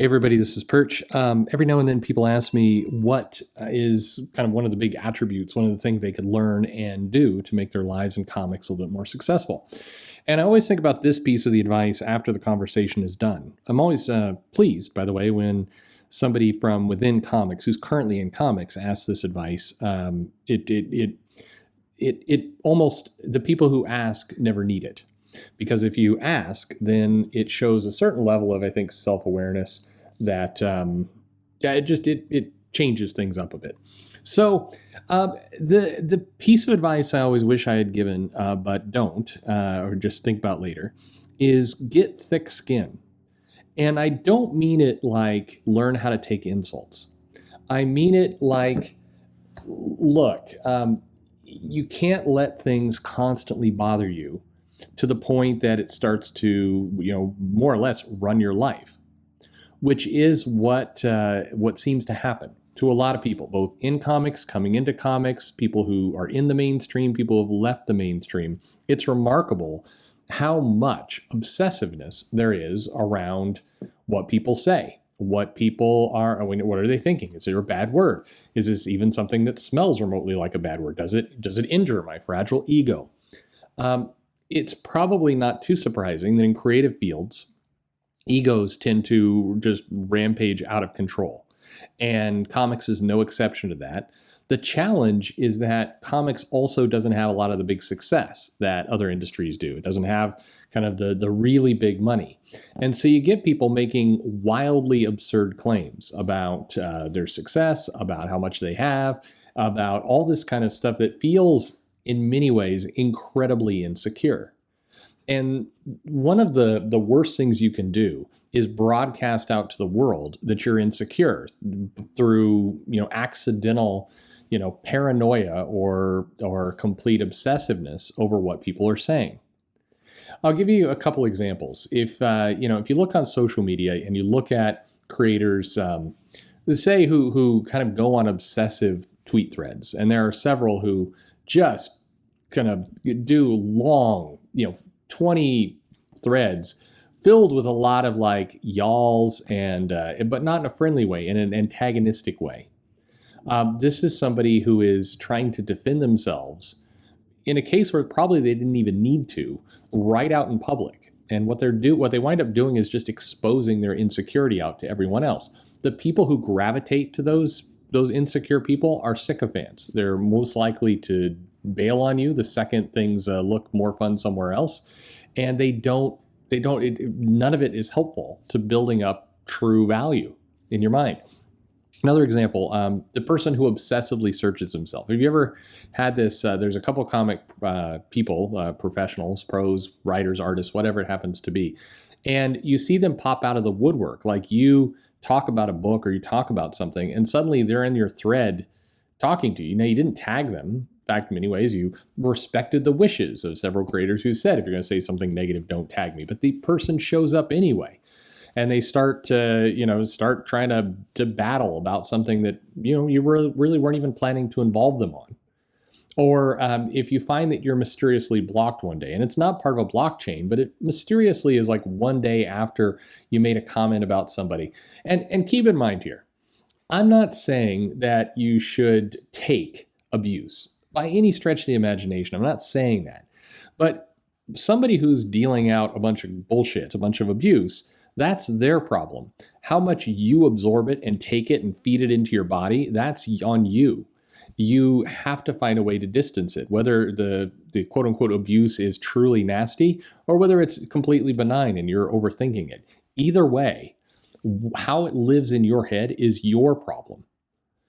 Hey everybody, this is Perch. Every now and then people ask me what is kind of one of the big attributes, one of the things they could learn and do to make their lives in comics a little bit more successful. And I always think about this piece of the advice after the conversation is done. I'm always pleased, by the way, when somebody from within comics who's currently in comics asks this advice. It almost, the people who ask never need it. Because if you ask, then it shows a certain level of, I think, self-awareness that it changes things up a bit. So the piece of advice I always wish I had given, but don't, or just think about later, is get thick skin. And I don't mean it like learn how to take insults. I mean it like, look, you can't let things constantly bother you to the point that it starts to, more or less run your life, which is what seems to happen to a lot of people, both in comics, coming into comics, people who are in the mainstream, people who have left the mainstream. It's remarkable how much obsessiveness there is around what people say, what people are, what are they thinking? Is there a bad word? Is this even something that smells remotely like a bad word? Does it injure my fragile ego? It's probably not too surprising that in creative fields, egos tend to just rampage out of control. And comics is no exception to that. The challenge is that comics also doesn't have a lot of the big success that other industries do. It doesn't have kind of the really big money. And so you get people making wildly absurd claims about their success, about how much they have, about all this kind of stuff that feels in many ways incredibly insecure. And one of the worst things you can do is broadcast out to the world that you're insecure through, accidental, paranoia or complete obsessiveness over what people are saying. I'll give you a couple examples. If you look on social media and you look at creators, say who kind of go on obsessive tweet threads, and there are several who just kind of do long, 20 threads filled with a lot of like y'alls but not in a friendly way, in an antagonistic way. This is somebody who is trying to defend themselves in a case where probably they didn't even need to, right out in public. And what they wind up doing is just exposing their insecurity out to everyone else. The people who gravitate to those insecure people are sycophants. They're most likely to bail on you the second things look more fun somewhere else. And none of it is helpful to building up true value in your mind. Another example, the person who obsessively searches himself. Have you ever had this? There's a couple comic people, professionals, pros, writers, artists, whatever it happens to be. And you see them pop out of the woodwork. Like you talk about a book or you talk about something, and suddenly they're in your thread talking to you. Now, you didn't tag them. In fact, in many ways, you respected the wishes of several creators who said, if you're going to say something negative, don't tag me. But the person shows up anyway. And they start trying to battle about something that, you really weren't even planning to involve them on. Or if you find that you're mysteriously blocked one day, and it's not part of a blockchain, but it mysteriously is like one day after you made a comment about somebody. And keep in mind here, I'm not saying that you should take abuse by any stretch of the imagination. I'm not saying that. But somebody who's dealing out a bunch of bullshit, a bunch of abuse, that's their problem. How much you absorb it and take it and feed it into your body, that's on you. You have to find a way to distance it, whether the quote unquote abuse is truly nasty or whether it's completely benign and you're overthinking it. Either way, how it lives in your head is your problem.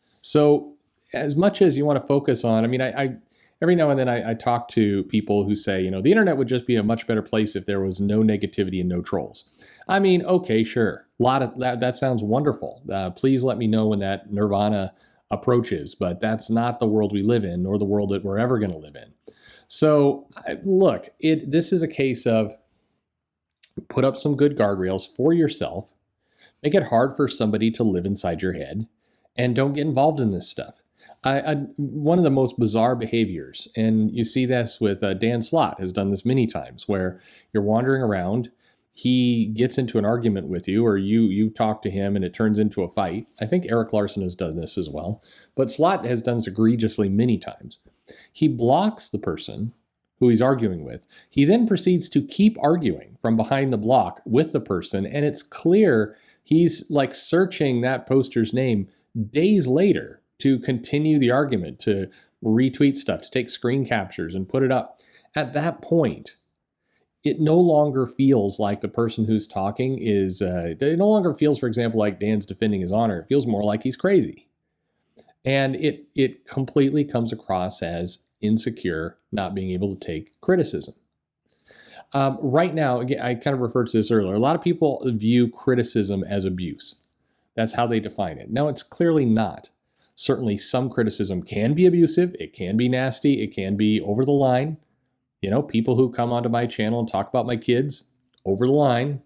So as much as you want to focus on, I every now and then I talk to people who say, the internet would just be a much better place if there was no negativity and no trolls. Okay, sure. A lot of that sounds wonderful. Please let me know when that nirvana approaches, but that's not the world we live in, nor the world that we're ever going to live in. So look, this is a case of put up some good guardrails for yourself, make it hard for somebody to live inside your head, and don't get involved in this stuff. One of the most bizarre behaviors, and you see this with Dan Slott has done this many times, where you're wandering around he gets into an argument with you, or you talk to him and it turns into a fight. I think Eric Larson has done this as well, but Slot has done this egregiously many times. He blocks the person who he's arguing with. He then proceeds to keep arguing from behind the block with the person, and it's clear he's like searching that poster's name days later to continue the argument, to retweet stuff, to take screen captures and put it up. At that point, it no longer feels like the person who's talking is, it no longer feels, for example, like Dan's defending his honor. It feels more like he's crazy. And it completely comes across as insecure, not being able to take criticism. Right now, again, I kind of referred to this earlier, a lot of people view criticism as abuse. That's how they define it. Now, it's clearly not. Certainly, some criticism can be abusive. It can be nasty. It can be over the line. You know, people who come onto my channel and talk about my kids, over the line.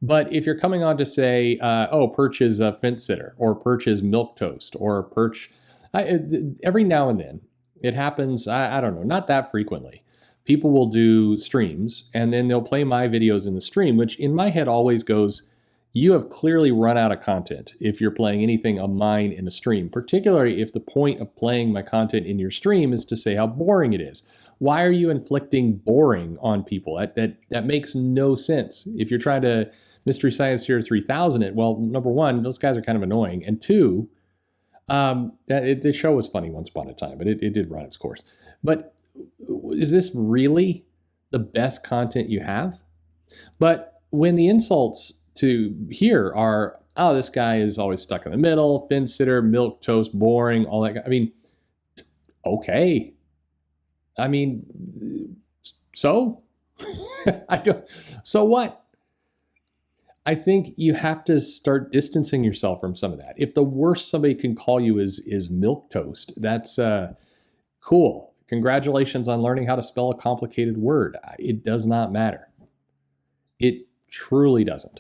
But if you're coming on to say, oh, Perch is a fence sitter, or Perch is milquetoast, or Perch, every now and then, it happens, I don't know, not that frequently. People will do streams, and then they'll play my videos in the stream, which in my head always goes, you have clearly run out of content if you're playing anything of mine in a stream, particularly if the point of playing my content in your stream is to say how boring it is. Why are you inflicting boring on people? That makes no sense. If you're trying to Mystery Science Theater 3000 it, well, number one, those guys are kind of annoying. And two, the show was funny once upon a time, but it did run its course. But is this really the best content you have? But when the insults to here are, oh, this guy is always stuck in the middle, fence sitter, milquetoast, boring, all that. I mean, okay. I mean, so? So what? I think you have to start distancing yourself from some of that. If the worst somebody can call you is milquetoast, that's cool. Congratulations on learning how to spell a complicated word. It does not matter. It truly doesn't.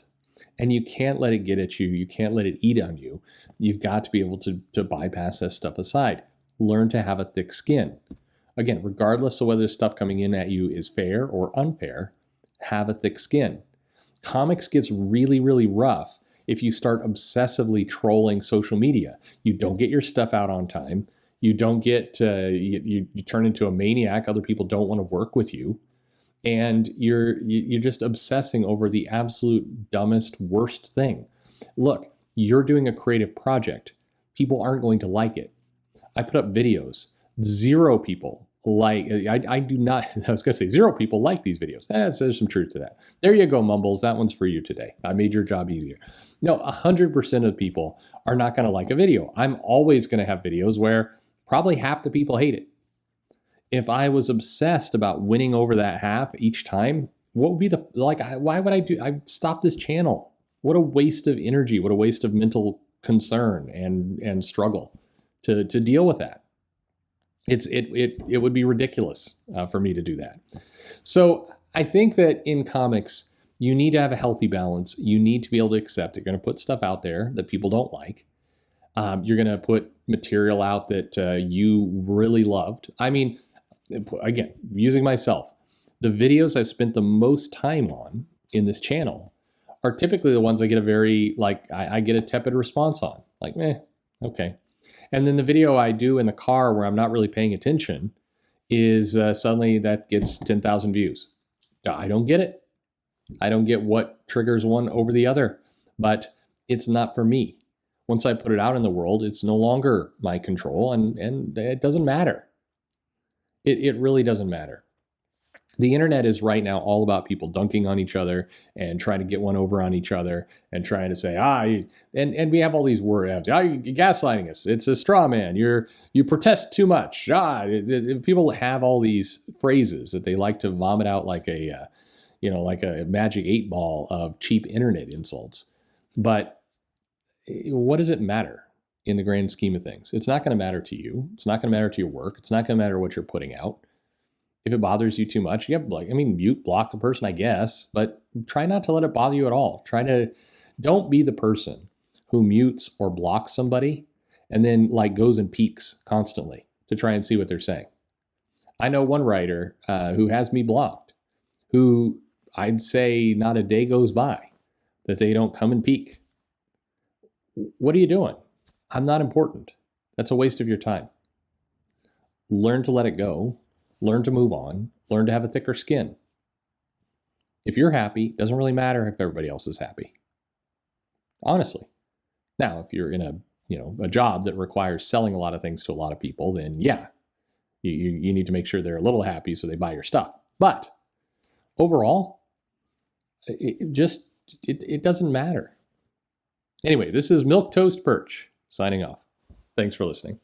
And you can't let it get at you. You can't let it eat on you. You've got to be able to bypass that stuff aside. Learn to have a thick skin. Again, regardless of whether the stuff coming in at you is fair or unfair, have a thick skin. Comics gets really, really rough if you start obsessively trolling social media. You don't get your stuff out on time. You don't get, you turn into a maniac. Other people don't want to work with you. And you're just obsessing over the absolute dumbest, worst thing. Look, you're doing a creative project. People aren't going to like it. I put up videos. Zero people like, I do not, I was going to say 0 people like these videos. There's some truth to that. There you go, Mumbles. That one's for you today. I made your job easier. No, 100% of people are not going to like a video. I'm always going to have videos where probably half the people hate it. If I was obsessed about winning over that half each time, what would be why would I stop this channel? What a waste of energy. What a waste of mental concern and struggle to deal with that. It would be ridiculous for me to do that. So I think that in comics, you need to have a healthy balance. You need to be able to accept it. You're going to put stuff out there that people don't like. You're going to put material out that you really loved. I mean, again, using myself, the videos I've spent the most time on in this channel are typically the ones I get I get a tepid response on. Like, okay. And then the video I do in the car where I'm not really paying attention is suddenly that gets 10,000 views. I don't get it. I don't get what triggers one over the other, but it's not for me. Once I put it out in the world, it's no longer my control, and it doesn't matter. It really doesn't matter. The internet is right now all about people dunking on each other and trying to get one over on each other and trying to say, and we have all these words, you're gaslighting us. It's a straw man. You protest too much. People have all these phrases that they like to vomit out like a magic 8-ball of cheap internet insults. But what does it matter in the grand scheme of things? It's not going to matter to you. It's not going to matter to your work. It's not going to matter what you're putting out. If it bothers you too much, you have mute, block the person, I guess, but try not to let it bother you at all. Don't be the person who mutes or blocks somebody and then goes and peeks constantly to try and see what they're saying. I know one writer who has me blocked, who I'd say not a day goes by that they don't come and peek. What are you doing? I'm not important. That's a waste of your time. Learn to let it go. Learn to move on. Learn to have a thicker skin. If you're happy, it doesn't really matter if everybody else is happy. Honestly. Now, if you're in a job that requires selling a lot of things to a lot of people, then yeah, you need to make sure they're a little happy so they buy your stuff. But overall, it doesn't matter. Anyway, this is Milk Toast Perch signing off. Thanks for listening.